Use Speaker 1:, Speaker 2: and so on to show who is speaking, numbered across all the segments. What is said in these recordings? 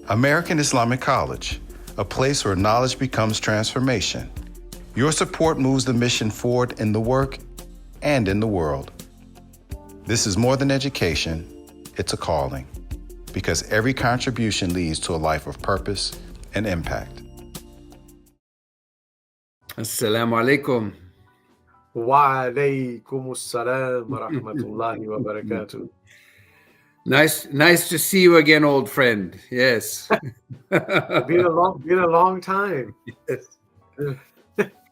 Speaker 1: American Islamic College, a place where knowledge becomes transformation. Your support moves the mission forward in the work and in the world. This is more than education, it's a calling, because every contribution leads to a life of purpose and impact.
Speaker 2: Assalamu alaikum.
Speaker 3: Wa alaykum assalam wa rahmatullahi wa barakatuh.
Speaker 2: Nice to see you again, old friend. Yes.
Speaker 3: Been a long time.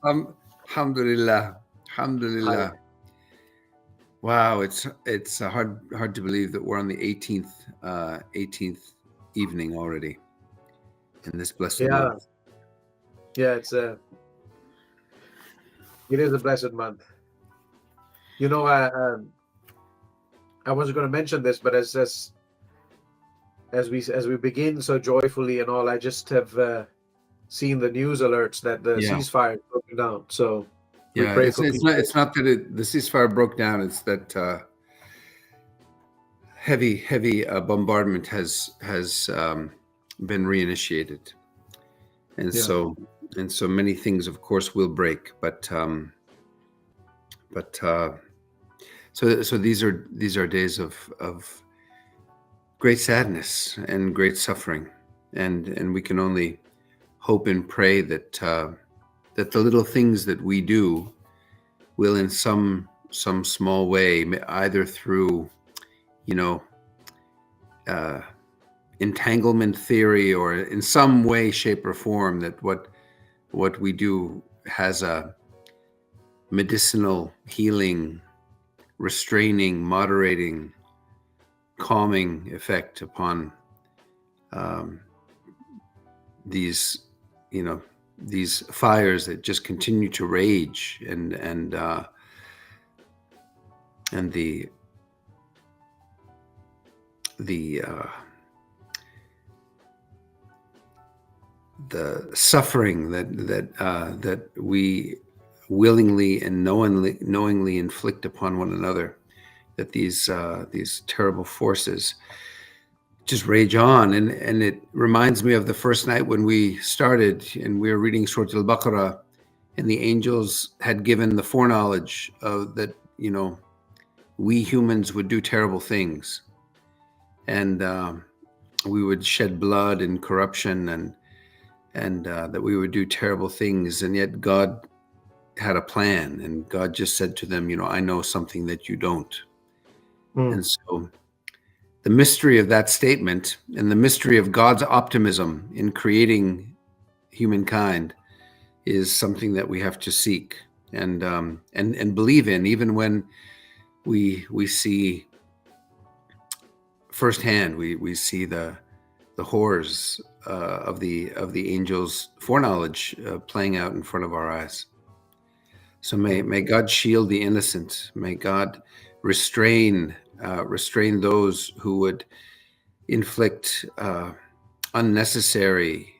Speaker 2: Alhamdulillah. Alhamdulillah. Wow, it's hard to believe that we're on the 18th evening already in this blessed month.
Speaker 3: Yeah, it is a blessed month. You know, I wasn't going to mention this, but as we begin so joyfully and all, I just have seen the news alerts that the ceasefire broke down. So we pray for people.
Speaker 2: It's not that the ceasefire broke down. It's that heavy bombardment has been reinitiated, and so many things, of course, will break. So these are days of great sadness and great suffering, and we can only hope and pray that the little things that we do will, in some small way, either through entanglement theory or in some way, shape, or form, that what we do has a medicinal, healing, restraining, moderating, calming effect upon these fires that just continue to rage, and the suffering that we willingly and knowingly inflict upon one another, that these terrible forces just rage on. And it reminds me of the first night when we started and we were reading Surah Al-Baqarah, and the angels had given the foreknowledge of that, we humans would do terrible things, and we would shed blood and corruption, and that we would do terrible things. And yet God had a plan, and God just said to them, I know something that you don't. And so the mystery of that statement and the mystery of God's optimism in creating humankind is something that we have to seek and believe in, even when we see firsthand, we see the horrors of the angels' foreknowledge playing out in front of our eyes. So may God shield the innocent. May God restrain those who would inflict unnecessary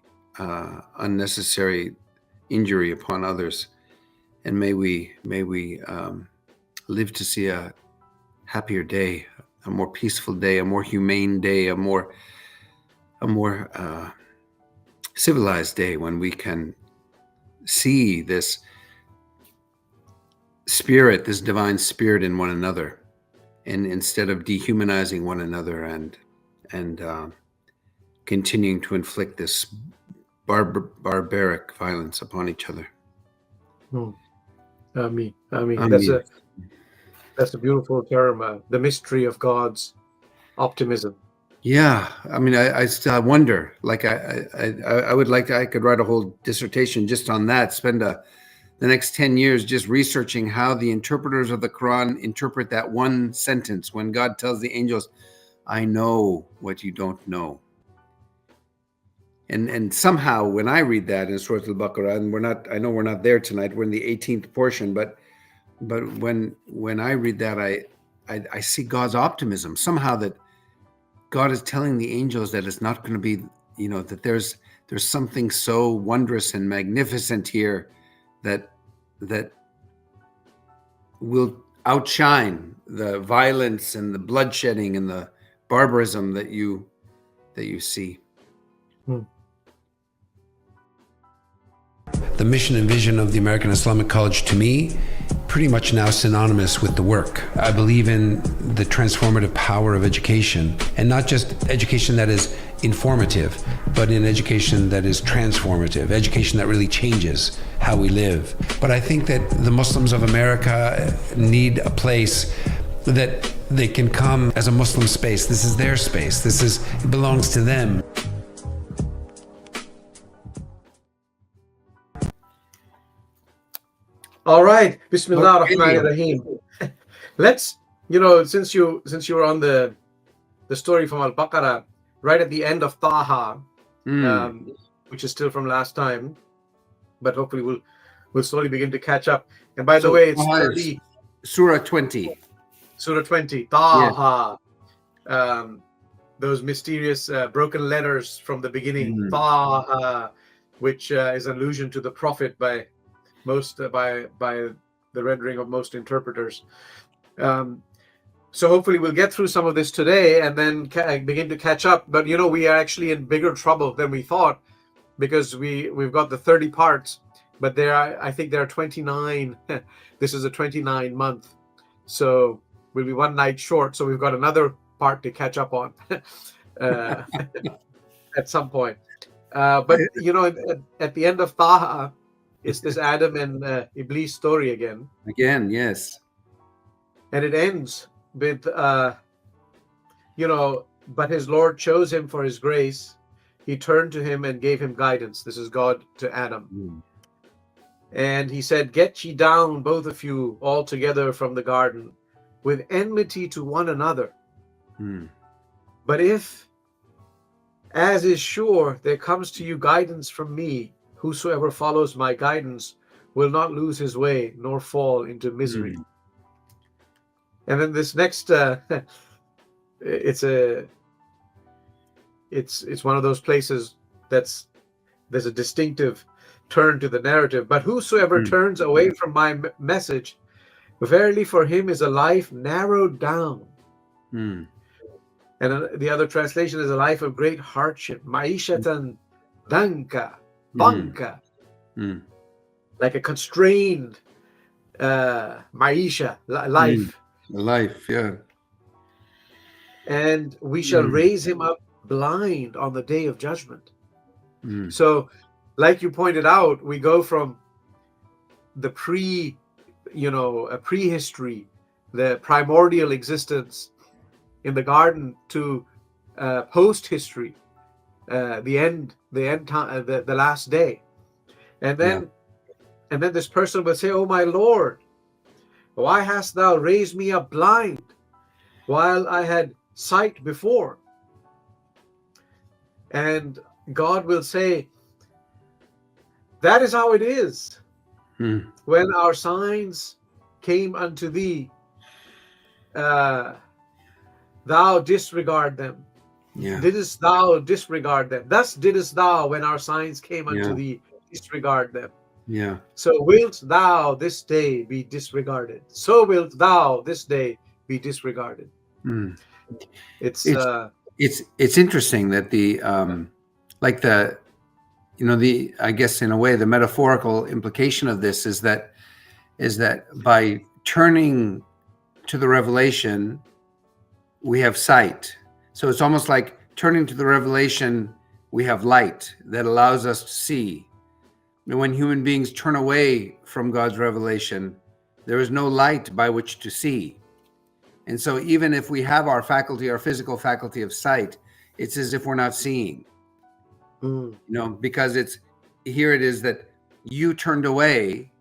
Speaker 2: injury upon others. And may we live to see a happier day, a more peaceful day, a more humane day, a more civilized day, when we can see this spirit, this divine spirit in one another, and instead of dehumanizing one another and continuing to inflict this barbaric violence upon each other.
Speaker 3: Ameen. That's a beautiful term, the mystery of God's optimism.
Speaker 2: Yeah, I still wonder. Like I could write a whole dissertation just on that. Spend the next 10 years just researching how the interpreters of the Quran interpret that one sentence when God tells the angels, "I know what you don't know." And somehow when I read that in Surah Al-Baqarah, and I know we're not there tonight, we're in the 18th portion, but when I read that, I see God's optimism somehow, that God is telling the angels that it's not going to be, that there's something so wondrous and magnificent here that will outshine the violence and the bloodshedding and the barbarism that you see.
Speaker 3: Hmm.
Speaker 2: The mission and vision of the American Islamic College, to me, pretty much now synonymous with the work. I believe in the transformative power of education, and not just education that is informative, but in education that is transformative, education that really changes how we live. But I think that the Muslims of America need a place that they can come as a Muslim space. This is their space. It belongs to them.
Speaker 3: All right. Bismillah ar-Rahman ar-Rahim. Let's, since you were on the story from Al-Baqarah, right at the end of Taha, which is still from last time, but hopefully we'll slowly begin to catch up. And by the way, it's 30,
Speaker 2: Surah 20.
Speaker 3: Surah 20, Taha. Yeah. Those mysterious broken letters from the beginning, Taha, which is an allusion to the Prophet by the rendering of most interpreters. So hopefully we'll get through some of this today and then begin to catch up. But we are actually in bigger trouble than we thought, because we've got the 30 parts, but I think there are 29. This is a 29 month, so we'll be one night short. So we've got another part to catch up on at some point. But at the end of Taha, it's this Adam and Iblis story again.
Speaker 2: Again, yes.
Speaker 3: And it ends with, but his Lord chose him for his grace. He turned to him and gave him guidance. This is God to Adam. And he said, get ye down, both of you, all together from the garden, with enmity to one another. But if, as is sure, there comes to you guidance from me, whosoever follows my guidance will not lose his way nor fall into misery. And then this next, it's one of those places there's a distinctive turn to the narrative. But whosoever turns away from my message, verily for him is a life narrowed down. And the other translation is a life of great hardship. Ma'ishatan danka. Banka, like a constrained maisha, life.
Speaker 2: Life, yeah.
Speaker 3: And we shall raise him up blind on the day of judgment. So, like you pointed out, we go from the prehistory, the primordial existence in the garden, to post-history. The end time, the last day, and then this person will say, "Oh my Lord, why hast thou raised me up blind, while I had sight before?" And God will say, "That is how it is. When our signs came unto thee, thou disregard them." Didst thou disregard them? Thus didst thou, when our signs came unto thee, disregard them. So wilt thou this day be disregarded? So wilt thou this day be disregarded? It's
Speaker 2: interesting that I guess in a way the metaphorical implication of this is that by turning to the revelation, we have sight. So it's almost like turning to the revelation, we have light that allows us to see. And when human beings turn away from God's revelation, there is no light by which to see. And so even if we have our physical faculty of sight, it's as if we're not seeing. Because it is that you turned away,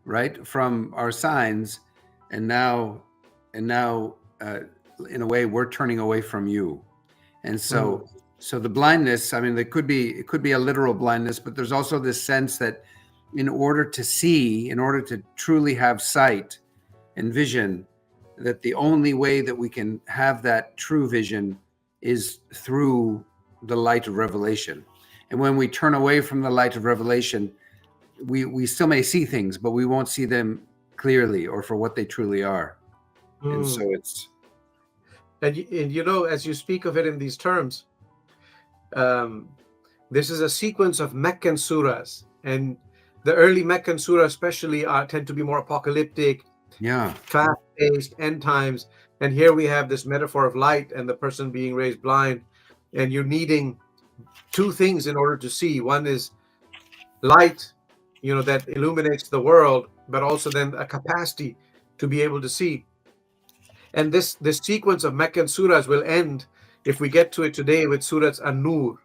Speaker 2: right, from our signs, and now in a way we're turning away from you. And so the blindness, I mean, it could be a literal blindness, but there's also this sense that in order to see, in order to truly have sight and vision, that the only way that we can have that true vision is through the light of revelation. And when we turn away from the light of revelation, we still may see things, but we won't see them clearly or for what they truly are. And so it's...
Speaker 3: And as you speak of it in these terms, This is a sequence of Meccan surahs, and the early Meccan surahs especially tend to be more apocalyptic,
Speaker 2: Yeah.
Speaker 3: fast-paced, end times. And here we have this metaphor of light and the person being raised blind, and you're needing two things in order to see. One is light, that illuminates the world, but also then a capacity to be able to see. And this sequence of Meccan surahs will end, if we get to it today, with Surah An-Nur,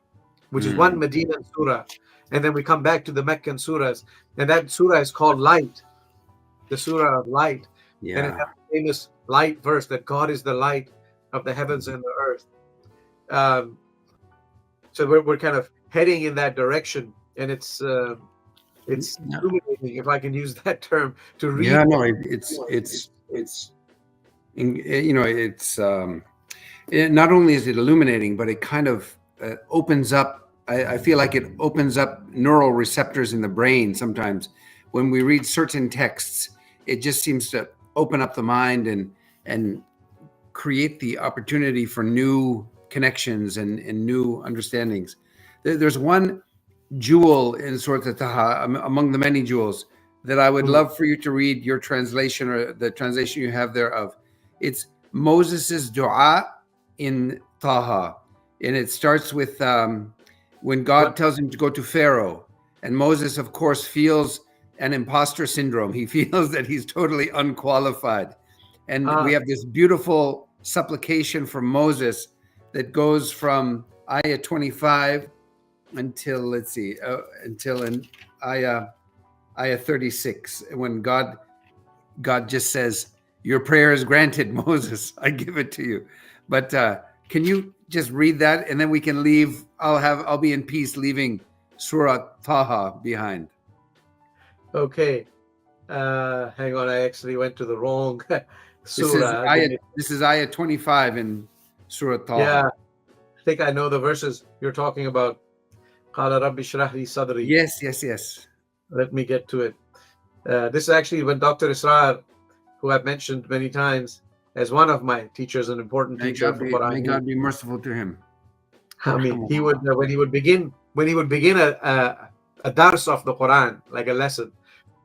Speaker 3: which is one Medinan surah. And then we come back to the Meccan surahs, and that surah is called Light, the surah of light. And it
Speaker 2: Yeah.
Speaker 3: has a famous light verse that God is the light of the heavens and the earth. So we're kind of heading in that direction, and it's
Speaker 2: Yeah.
Speaker 3: illuminating, if I can use that term, to read.
Speaker 2: Yeah, no, it's not only is it illuminating, but it kind of opens up. I feel like it opens up neural receptors in the brain. Sometimes when we read certain texts, it just seems to open up the mind and create the opportunity for new connections and new understandings. There's one jewel in Surah Taha among the many jewels that I would love for you to read your translation, or the translation you have there of. It's Moses's dua in Taha, and it starts with when God tells him to go to Pharaoh, and Moses, of course, feels an imposter syndrome. He feels that he's totally unqualified, and we have this beautiful supplication from Moses that goes from ayah 25 until until in ayah 36, when God just says, "Your prayer is granted, Moses. I give it to you." But can you just read that, and then we can leave? I'll be in peace leaving Surah Taha behind.
Speaker 3: Okay. Hang on, I actually went to the wrong surah.
Speaker 2: This is ayah 25 in Surah Taha.
Speaker 3: Yeah, I think I know the verses you're talking about. Qala Rabbi shrah li sadri.
Speaker 2: Yes.
Speaker 3: Let me get to it. This is actually when Dr. Israr, who I've mentioned many times as one of my teachers, an important teacher for Quran.
Speaker 2: May God be merciful to him.
Speaker 3: I mean, he would when he would begin a dars of the Quran, like a lesson,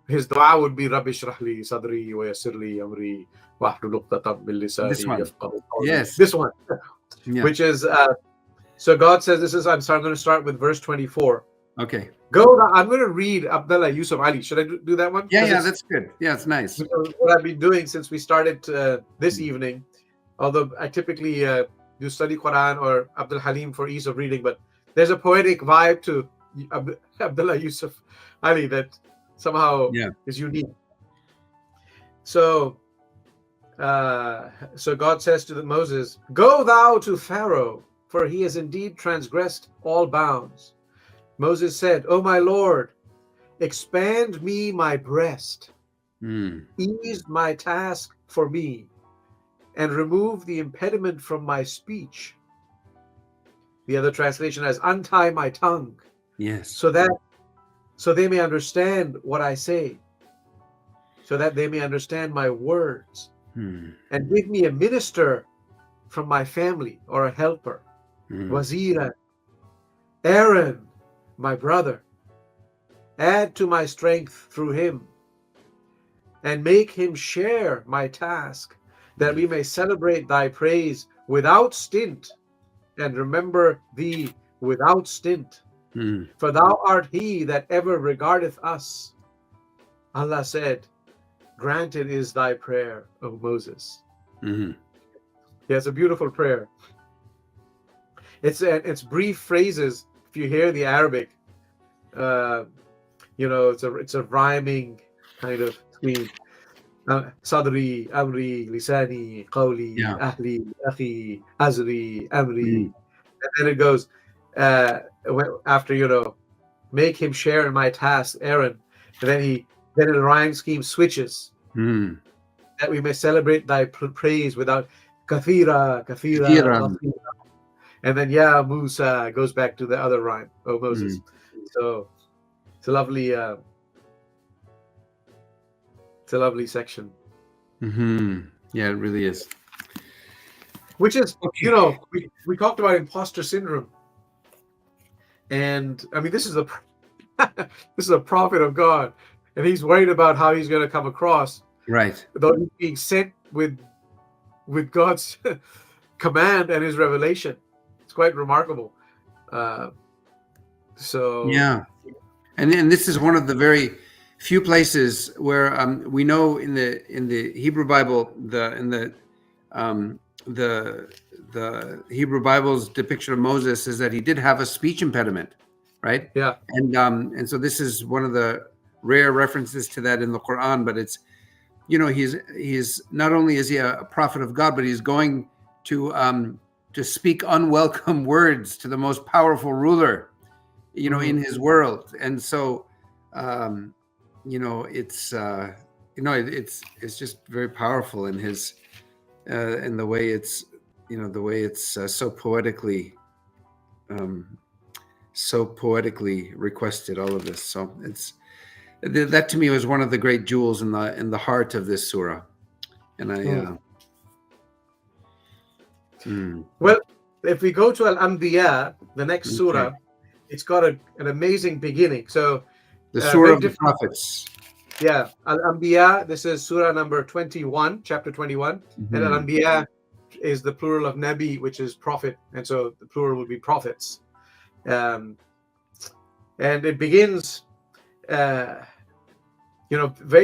Speaker 3: his dua would be Rabbi shrah li sadri wa yassir li amri wahlul 'uqdatam min lisani yafqahu qawli.
Speaker 2: Yes.
Speaker 3: This one,
Speaker 2: Yeah.
Speaker 3: which is so God says, I'm going to start with verse 24.
Speaker 2: Okay.
Speaker 3: I'm going to read Abdullah Yusuf Ali. Should I do that one?
Speaker 2: Yeah, that's good. Yeah, it's nice.
Speaker 3: What I've been doing since we started this evening, although I typically do study Quran or Abdul Halim for ease of reading, but there's a poetic vibe to Abdullah Yusuf Ali that somehow is unique. So God says to Moses, "Go thou to Pharaoh, for he has indeed transgressed all bounds." Moses said, "O my Lord, expand me my breast, ease my task for me, and remove the impediment from my speech." The other translation has, "Untie my tongue."
Speaker 2: Yes.
Speaker 3: So they may understand what I say, so that they may understand my words, and give me a minister from my family, or a helper, Wazira, Aaron, my brother. Add to my strength through him, and make him share my task, that we may celebrate thy praise without stint, and remember thee without stint. For thou art he that ever regardeth us. Allah said, "Granted is thy prayer, O Moses." Yeah, it's a beautiful prayer. It's brief phrases. If you hear the Arabic, it's a rhyming kind of theme. Sadri, Amri, Lisani, Qawli, Ahli, Akhi, Azri, Amri. And then it goes, after, make him share in my task, Aaron. And then the rhyme scheme switches. That we may celebrate thy praise without kathira. And then Musa goes back to the other rhyme, O Moses. So it's a lovely section.
Speaker 2: Yeah, it really is.
Speaker 3: Which is, we talked about imposter syndrome. And I mean, this is a this is a prophet of God, and he's worried about how he's going to come across,
Speaker 2: Right.
Speaker 3: though he's being sent with God's command and his revelation. It's quite remarkable. So
Speaker 2: Yeah. And this is one of the very few places where we know in the Hebrew Bible, the Hebrew Bible's depiction of Moses is that he did have a speech impediment, right?
Speaker 3: yeah,
Speaker 2: And so this is one of the rare references to that in the Quran. But it's, he's not only is he a prophet of God, but he's going to speak unwelcome words to the most powerful ruler, in his world. And so it's it's just very powerful in his in the way it's so poetically requested, all of this. So it's that to me was one of the great jewels in the heart of this surah. And
Speaker 3: well, if we go to Al-Anbiya, the next
Speaker 2: Okay.
Speaker 3: surah, it's got an amazing beginning. So
Speaker 2: the
Speaker 3: very
Speaker 2: surah of the
Speaker 3: different.
Speaker 2: prophets.
Speaker 3: Yeah, Al-Anbiya, this is surah number 21, chapter 21. And
Speaker 2: Mhm.
Speaker 3: Al-Anbiya is the plural of Nabi, which is prophet. And so the plural would be prophets. And it begins, very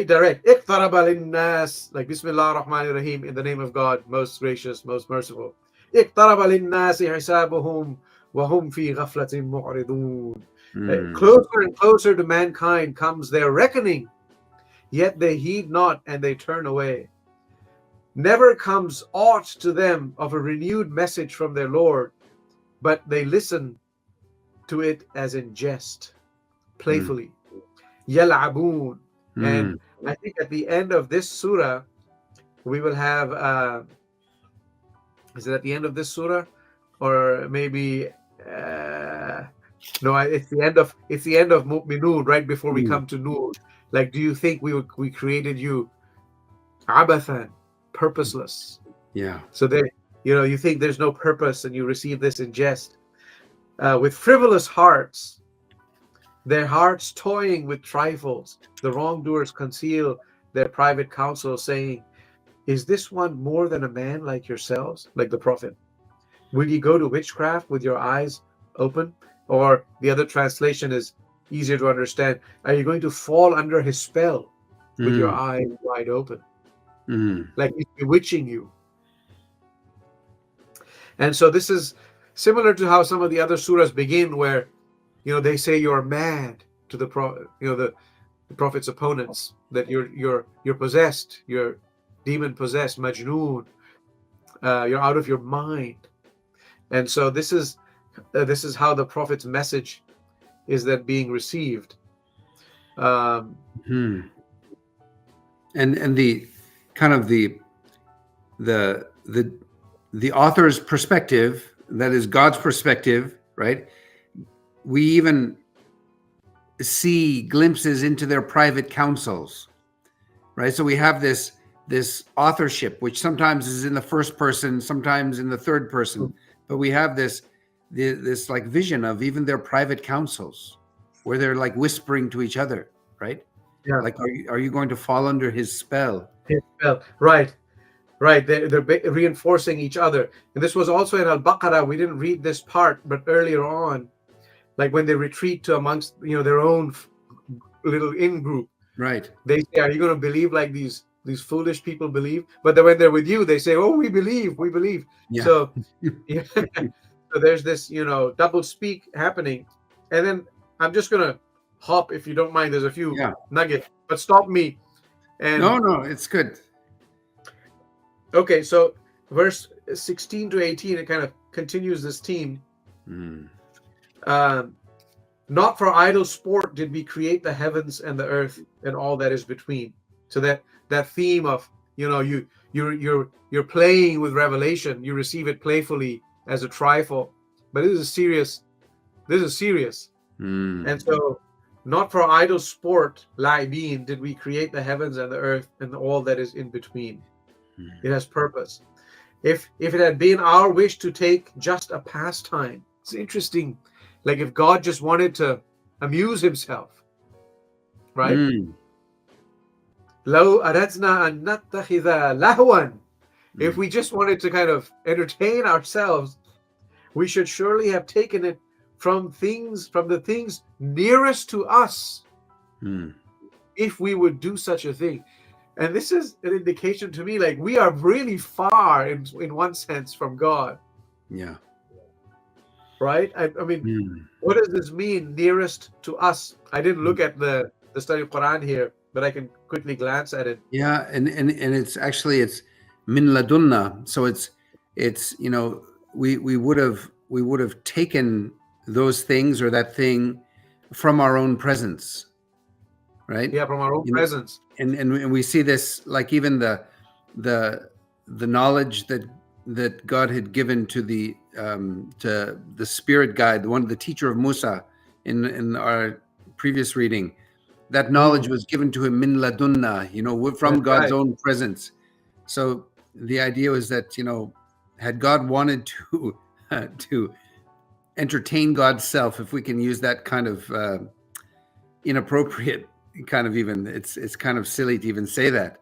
Speaker 3: direct. اقترب للناس, like Bismillah ar-Rahman ar-Rahim, in the name of God, most gracious, most merciful. اقترب للناس حسابهم وهم في غفلة معرضون. Closer and closer to mankind comes their reckoning, yet they heed not and they turn away. Never comes aught to them of a renewed message from their Lord, but they listen to it as in jest, playfully. يلعبون. And I think at the end of this surah, we will have, is it at the end of this surah? Or maybe, no, it's the end of Mu'minun, right before we come to Nur. Like, do you think we created you abathan, purposeless?
Speaker 2: Yeah.
Speaker 3: So that, you think there's no purpose and you receive this in jest. With frivolous hearts, their hearts toying with trifles, the wrongdoers conceal their private counsel, saying, is this one more than a man like yourselves, like the prophet? Will you go to witchcraft with your eyes open? Or the other translation is easier to understand. Are you going to fall under his spell with your eyes wide open? Like he's bewitching you. And so this is similar to how some of the other surahs begin, where they say you're mad to the prophet's opponents, that you're possessed, you're demon possessed, majnoon, you're out of your mind. And so this is how the prophet's message is then being received.
Speaker 2: And the kind of the author's perspective, that is God's perspective, right? We even see glimpses into their private counsels, right? So we have this authorship, which sometimes is in the first person, sometimes in the third person, but we have this like vision of even their private counsels, where they're like whispering to each other, right?
Speaker 3: Yeah.
Speaker 2: Like, are you going to fall under his spell?
Speaker 3: His spell, right. They're reinforcing each other. And this was also in Al-Baqarah. We didn't read this part, but earlier on, like when they retreat to amongst their own little in-group,
Speaker 2: right?
Speaker 3: They say, are you going to believe like these foolish people believe? But then when they're with you, they say, oh, we believe.
Speaker 2: Yeah.
Speaker 3: So so there's this double speak happening. And then I'm just going to hop, if you don't mind. There's a few nuggets, but stop me. And
Speaker 2: no, it's good.
Speaker 3: Okay, so verse 16 to 18, it kind of continues this theme. Not for idle sport did we create the heavens and the earth and all that is between. So that theme of you're playing with revelation, you receive it playfully as a trifle, but this is serious. And so, not for idle sport, la'ibin, did we create the heavens and the earth and all that is in between. It has purpose. If it had been our wish to take just a pastime, it's interesting Like if God just wanted to amuse himself, right?
Speaker 2: Mm.
Speaker 3: لو أردنا أن نتخذ لهوا. If
Speaker 2: Mm.
Speaker 3: we just wanted to kind of entertain ourselves, we should surely have taken it from the things nearest to us,
Speaker 2: Mm.
Speaker 3: if we would do such a thing. And this is an indication to me, like we are really far in one sense from God,
Speaker 2: Yeah.
Speaker 3: right? I mean,
Speaker 2: Mm.
Speaker 3: what does this mean, nearest to us? I didn't look at the study of Quran here, but I can quickly glance at it.
Speaker 2: Yeah, and it's actually it's min ladunna. So it's we would have taken those things or that thing from our own presence, right?
Speaker 3: Yeah, from our own
Speaker 2: You know,
Speaker 3: presence.
Speaker 2: and we see this like even the knowledge that God had given to the spirit guide, the teacher of Musa in our previous reading. That knowledge was given to him min ladunna, from
Speaker 3: That's
Speaker 2: God's
Speaker 3: right.
Speaker 2: own presence. So the idea was that, had God wanted to to entertain God's self, if we can use that kind of inappropriate kind of, even it's kind of silly to even say that,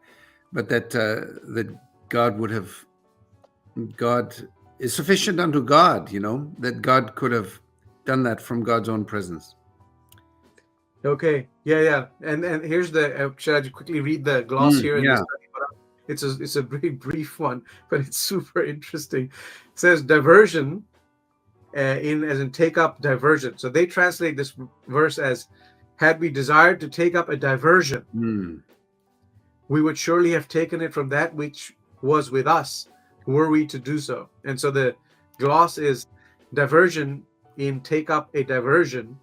Speaker 2: but that God is sufficient unto God, that God could have done that from God's own presence.
Speaker 3: Okay. Yeah. And here's the. Should I quickly read the gloss here?
Speaker 2: Yeah.
Speaker 3: It's a very brief one, but it's super interesting. It says diversion, as in take up diversion. So they translate this verse as, had we desired to take up a diversion, we would surely have taken it from that which was with us, were we to do so. And so the gloss is, diversion in take up a diversion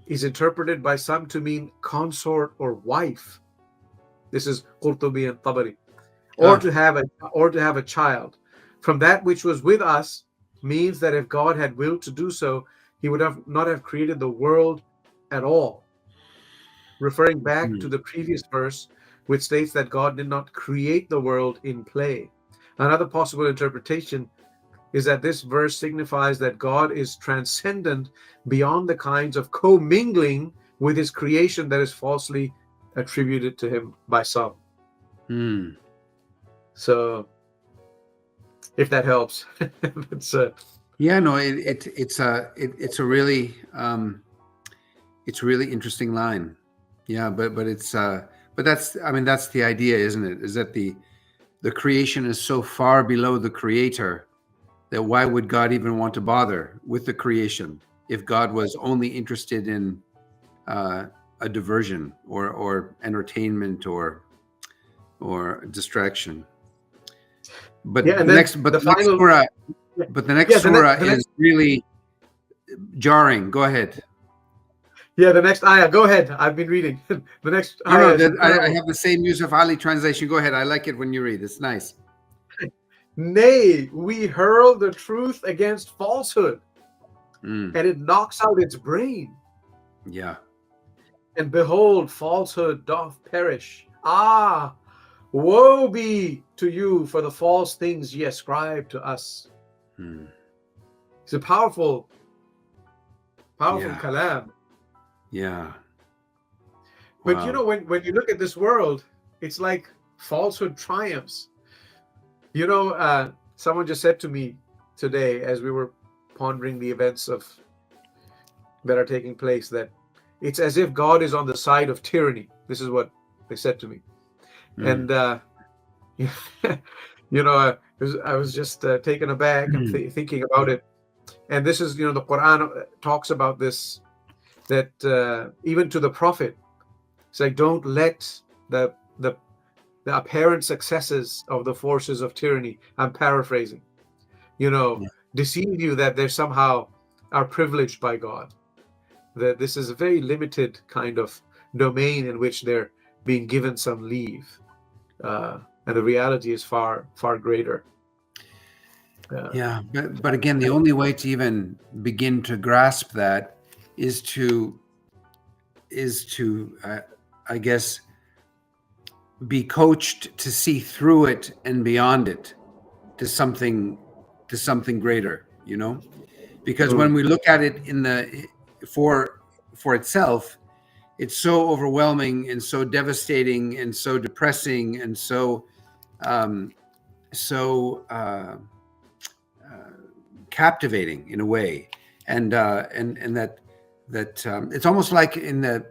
Speaker 3: is interpreted by some to mean consort or wife. This is Qurtubi and Tabari. Or to have a child. From that which was with us means that if God had willed to do so, he would not have created the world at all. Referring back to the previous verse, which states that God did not create the world in play. Another possible interpretation is that this verse signifies that God is transcendent beyond the kinds of commingling with his creation that is falsely attributed to him by some. So, if that helps, it's
Speaker 2: yeah, no, it's a really interesting line. Yeah, but that's the idea, isn't it? Is that the creation is so far below the creator that why would God even want to bother with the creation if God was only interested in a diversion or entertainment or distraction? But
Speaker 3: yeah, and
Speaker 2: the
Speaker 3: then
Speaker 2: next surah is really jarring. Go ahead.
Speaker 3: Yeah, the next ayah. Go ahead. I've been reading. The next ayah.
Speaker 2: I have the same Yusuf Ali translation. Go ahead. I like it when you read. It's nice.
Speaker 3: Nay, we hurl the truth against falsehood, and it knocks out its brain.
Speaker 2: Yeah.
Speaker 3: And behold, falsehood doth perish. Ah, woe be to you for the false things ye ascribe to us. It's a powerful kalam.
Speaker 2: Yeah.
Speaker 3: But
Speaker 2: wow.
Speaker 3: when you look at this world, it's like falsehood triumphs. Someone just said to me today, as we were pondering the events that are taking place, that it's as if God is on the side of tyranny. This is what they said to me. And I was just taken aback and thinking about it. And this is, the Quran talks about this, that even to the Prophet, it's like, don't let the apparent successes of the forces of tyranny, I'm paraphrasing, deceive you that they somehow are privileged by God. That this is a very limited kind of domain in which they're being given some leave. And the reality is far, far greater.
Speaker 2: But again, the only way to even begin to grasp that is to I guess be coached to see through it and beyond it to something greater, because when we look at it in for itself, it's so overwhelming and so devastating and so depressing and so captivating in a way, and that it's almost like in the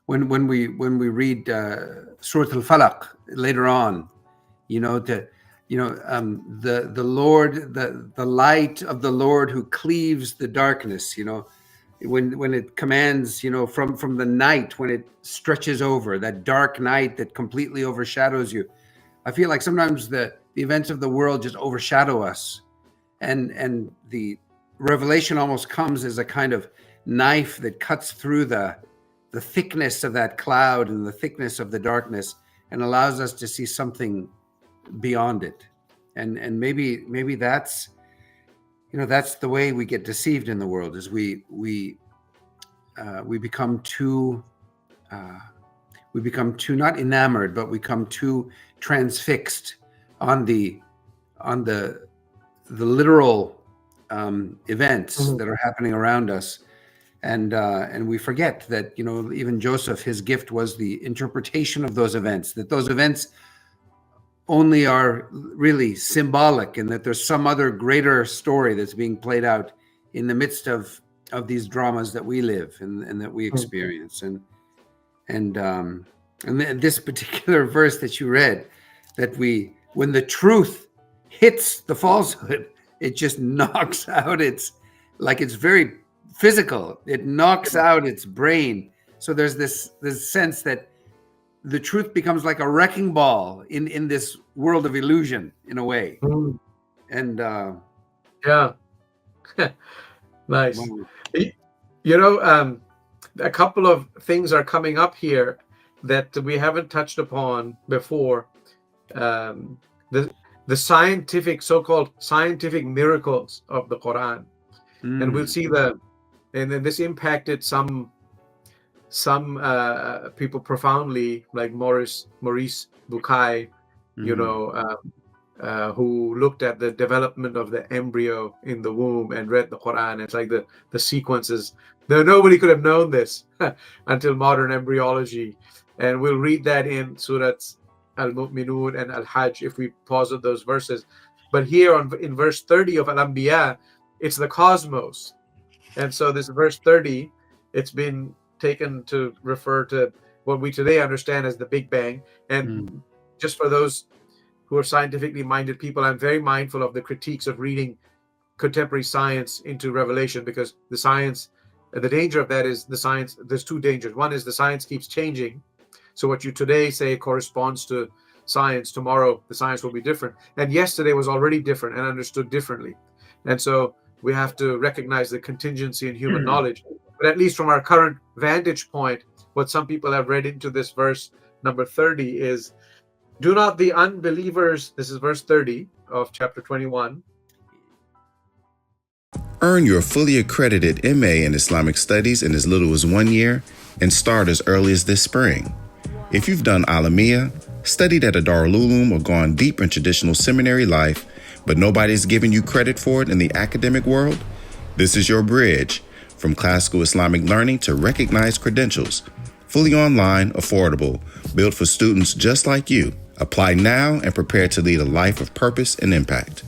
Speaker 2: when we read Surah Al-Falaq later on, the Lord, the light of the Lord who cleaves the darkness, when it commands, from the night, when it stretches over, that dark night that completely overshadows you. I feel like sometimes the events of the world just overshadow us, and the revelation almost comes as a kind of knife that cuts through the thickness of that cloud and the thickness of the darkness, and allows us to see something beyond it. And maybe that's that's the way we get deceived in the world, is we become too not enamored, but we become too transfixed on the literal events that are happening around us, and we forget that even Joseph, his gift was the interpretation of those events, that those events only are really symbolic, and that there's some other greater story that's being played out in the midst of these dramas that we live and that we experience. And this particular verse that you read, that when the truth hits the falsehood, it just knocks out it's very physical. It knocks out its brain. So there's this sense that the truth becomes like a wrecking ball in this world of illusion, in a way. And
Speaker 3: yeah. Nice. A couple of things are coming up here that we haven't touched upon before. The so-called scientific miracles of the Quran. And we'll see and then this impacted some people profoundly, like Maurice Bucaille, who looked at the development of the embryo in the womb and read the Quran. It's like the sequences. Nobody could have known this until modern embryology. And we'll read that in Surahs Al-Mu'minun and Al-Hajj if we pause at those verses. But here in verse 30 of Al-Anbiya, it's the cosmos. And so this verse 30, it's been taken to refer to what we today understand as the Big Bang. And just for those who are scientifically minded people, I'm very mindful of the critiques of reading contemporary science into Revelation, because the danger of that is the science. There's two dangers. One is the science keeps changing. So what you today say corresponds to science. Tomorrow, the science will be different. And yesterday was already different and understood differently. And so we have to recognize the contingency in human knowledge. But at least from our current vantage point, what some people have read into this verse number 30 is, do not the unbelievers, this is verse 30 of chapter 21.
Speaker 1: Earn your fully accredited MA in Islamic Studies in as little as 1 year and start as early as this spring. If you've done Alamiya, studied at a Darul Uloom, or gone deep in traditional seminary life, but nobody's giving you credit for it in the academic world, this is your bridge from classical Islamic learning to recognized credentials. Fully online, affordable, built for students just like you. Apply now and prepare to lead a life of purpose and impact.